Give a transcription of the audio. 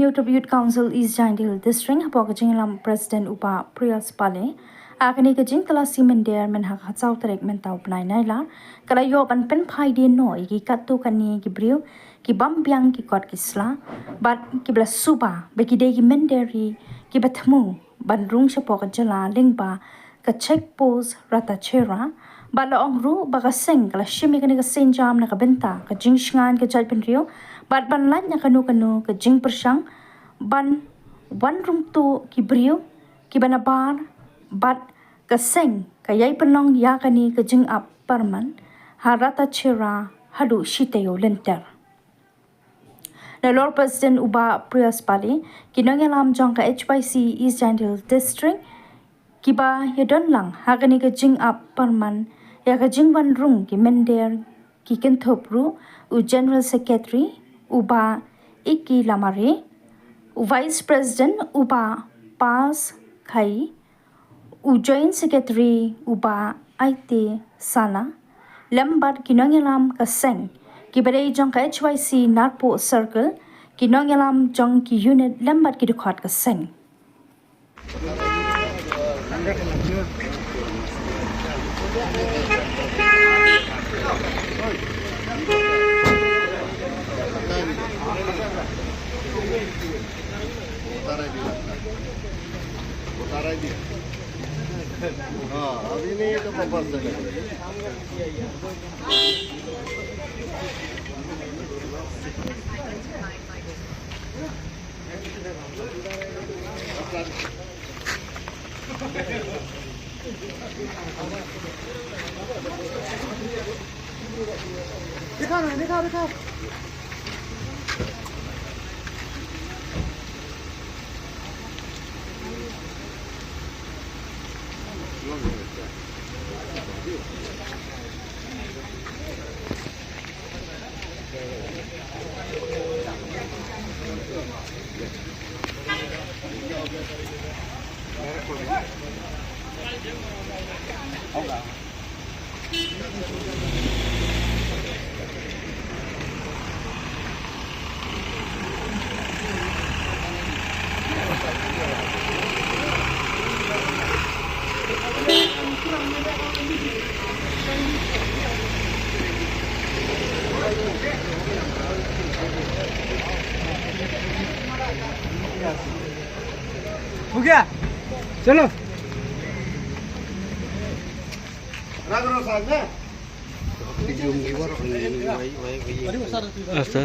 New Tribute Council EJHD District Hapokajing Lam President Upa Priyas Pale Akani Kajing Kala Mynder Menhak Hatsau Terek Mentau Penai Naila Kala Yopan Pen Pai Di Noi Ki Katu Kani Ki Briu Ki Bambiang Ki Kot Kisla Bat Ki Bla Suba Beki De Ki Menderi Ki Batmu Bandrung Shapokajala Lingba Ka Check Pose Ratacherra Bala Ongru Baka Seng Kala Shimi Kani Ka Senjam Na Ka Benta Ka Jing Shngan Ka Jai Penrio Bat ban lat nya kanu ke jing persang ban wan rum tu ki brio ki banabar bat ke seng ka yai penong ya kani ke jing ap perman Ratacherra hadu shiteyo lynter na Lord President Uba Priyas Pali kinong alam jong ka HYC EJHD District kiba yadon lang hakani ke jing ap perman ya ke jing wan rung ki mynder ki kentopru u General Secretary Uba Iki Lamare, Vice President Uba Pas Khai, Joint Secretary Uba IT Sana, Lambat Kinongelam Kaseng, Kibare Jong HYC Narpo Circle, Kinongelam Jong Ki Unit Lambat Kidukot Kaseng. अब ini itu papas saja. Dekar. हो गया चलो अच्छा